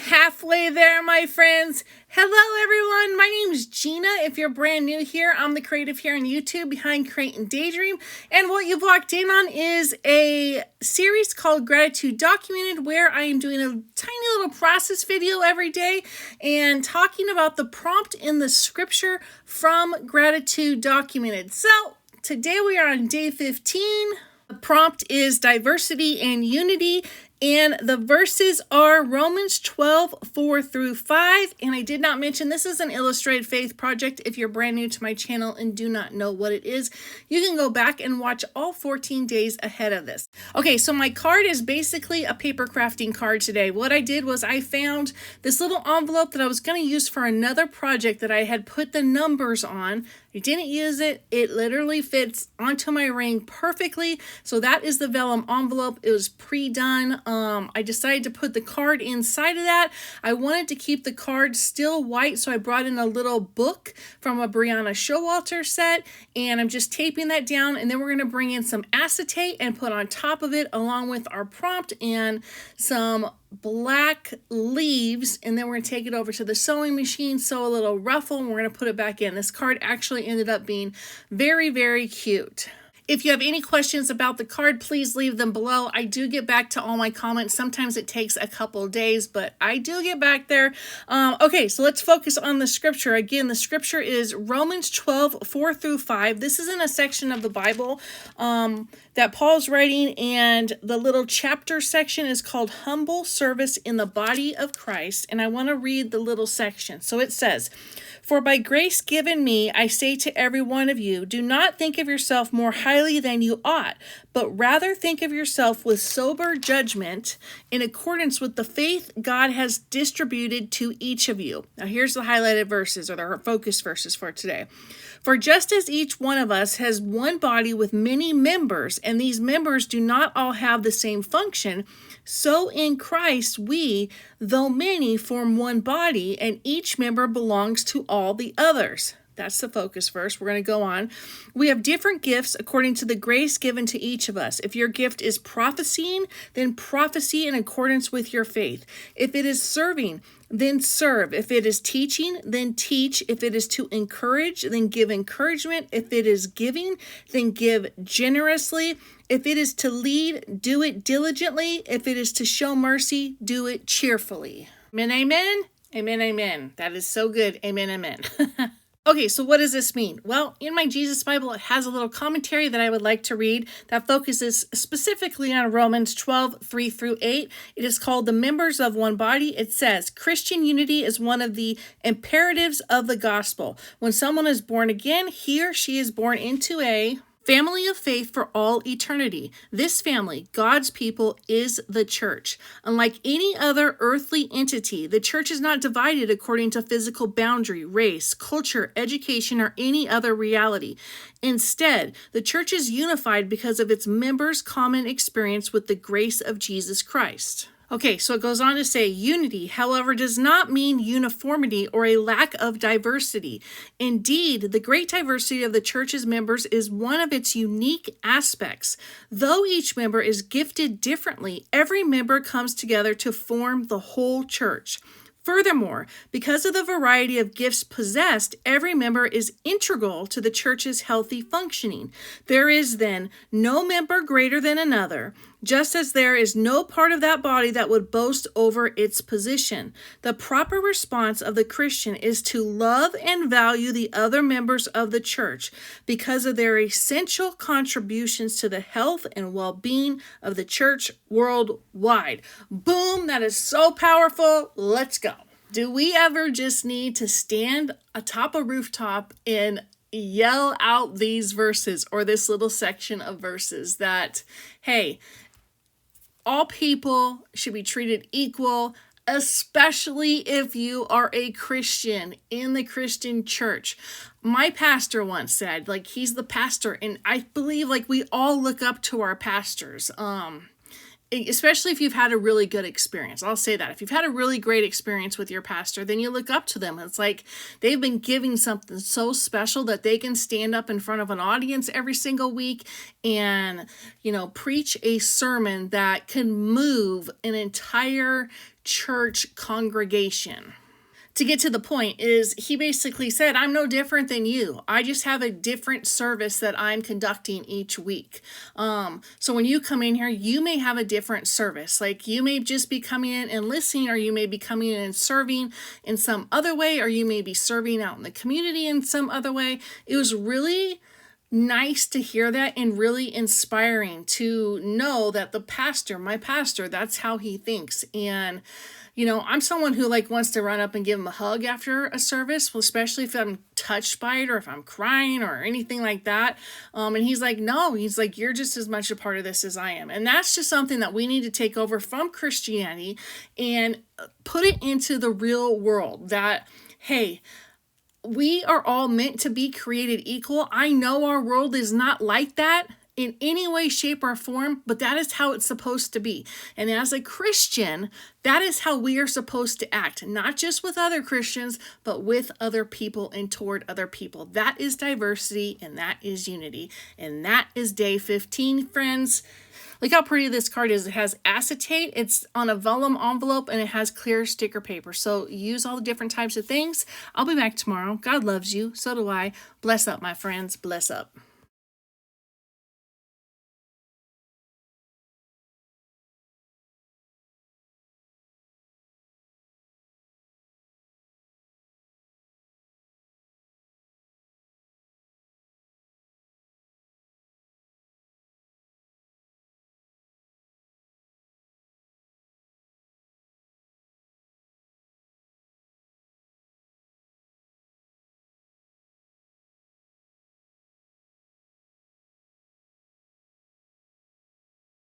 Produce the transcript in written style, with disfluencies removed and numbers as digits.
halfway there, my friends. Hello, everyone. My name is Gina. If you're brand new here, I'm the creative here on YouTube behind Create and Daydream. And what you've walked in on is a series called Gratitude Documented, where I am doing a tiny little process video every day and talking about the prompt in the scripture from Gratitude Documented. So today we are on day 15. The prompt is diversity and unity. And the verses are Romans 12, 4 through 5. And I did not mention this is an illustrated faith project. If you're brand new to my channel and do not know what it is, you can go back and watch all 14 days ahead of this. Okay, so my card is basically a paper crafting card today. What I did was I found this little envelope that I was going to use for another project that I had put the numbers on. I didn't use it. It literally fits onto my ring perfectly. So that is the vellum envelope. It was pre-done. I decided to put the card inside of that. I wanted to keep the card still white, so I brought in a little book from a Brianna Showalter set, and I'm just taping that down, and then we're going to bring in some acetate and put on top of it along with our prompt and some black leaves, and then we're going to take it over to the sewing machine, sew a little ruffle, and we're going to put it back in. This card actually ended up being very, very cute. If you have any questions about the card, please leave them below. I do get back to all my comments. Sometimes it takes a couple days, but I do get back there. Okay, so let's focus on the scripture. Again, the scripture is Romans 12, 4 through 5. This is in a section of the Bible that Paul's writing, and the little chapter section is called Humble Service in the Body of Christ. And I want to read the little section. So it says, "For by grace given me, I say to every one of you, do not think of yourself more highly than you ought, but rather think of yourself with sober judgment in accordance with the faith God has distributed to each of you." Now here's the highlighted verses, or the focus verses for today. "For just as each one of us has one body with many members, and these members do not all have the same function, so in Christ we, though many, form one body, and each member belongs to all the others." That's the focus verse. We're going to go on. "We have different gifts according to the grace given to each of us. If your gift is prophesying, then prophesy in accordance with your faith. If it is serving, then serve. If it is teaching, then teach. If it is to encourage, then give encouragement. If it is giving, then give generously. If it is to lead, do it diligently. If it is to show mercy, do it cheerfully." Amen, amen. Amen, amen. That is so good. Amen, amen. Okay, so what does this mean? Well, in my Jesus Bible, it has a little commentary that I would like to read that focuses specifically on Romans 12, 3 through 8. It is called The Members of One Body. It says, "Christian unity is one of the imperatives of the gospel. When someone is born again, he or she is born into a family of faith for all eternity. This family, God's people, is the church. Unlike any other earthly entity, the church is not divided according to physical boundary, race, culture, education, or any other reality. Instead, the church is unified because of its members' common experience with the grace of Jesus Christ." Okay, so it goes on to say, "Unity, however, does not mean uniformity or a lack of diversity. Indeed, the great diversity of the church's members is one of its unique aspects. Though each member is gifted differently, every member comes together to form the whole church. Furthermore, because of the variety of gifts possessed, every member is integral to the church's healthy functioning. There is then no member greater than another, just as there is no part of that body that would boast over its position. The proper response of the Christian is to love and value the other members of the church because of their essential contributions to the health and well-being of the church worldwide." Boom, that is so powerful. Let's go. Do we ever just need to stand atop a rooftop and yell out these verses, or this little section of verses that, hey, all people should be treated equal, especially if you are a Christian in the Christian church? My pastor once said, he's the pastor, and I believe we all look up to our pastors. especially if you've had a really good experience. I'll say that. If you've had a really great experience with your pastor, then you look up to them. It's like they've been giving something so special that they can stand up in front of an audience every single week and, preach a sermon that can move an entire church congregation. To get to the point is he basically said, I'm no different than you. I just have a different service that I'm conducting each week. So when you come in here, you may have a different service. Like you may just be coming in and listening, or you may be coming in and serving in some other way, or you may be serving out in the community in some other way. It was really nice to hear that, and really inspiring to know that my pastor, that's how he thinks. And I'm someone who wants to run up and give him a hug after a service, well, especially if I'm touched by it or if I'm crying or anything like that. And he's like, no, he's like, you're just as much a part of this as I am. And that's just something that we need to take over from Christianity and put it into the real world, that, hey, we are all meant to be created equal. I know our world is not like that in any way, shape, or form, but that is how it's supposed to be. And as a Christian, that is how we are supposed to act, not just with other Christians, but with other people and toward other people. That is diversity, and that is unity. And that is day 15, friends. Look how pretty this card is. It has acetate, it's on a vellum envelope, and it has clear sticker paper. So use all the different types of things. I'll be back tomorrow. God loves you. So do I. Bless up, my friends. Bless up.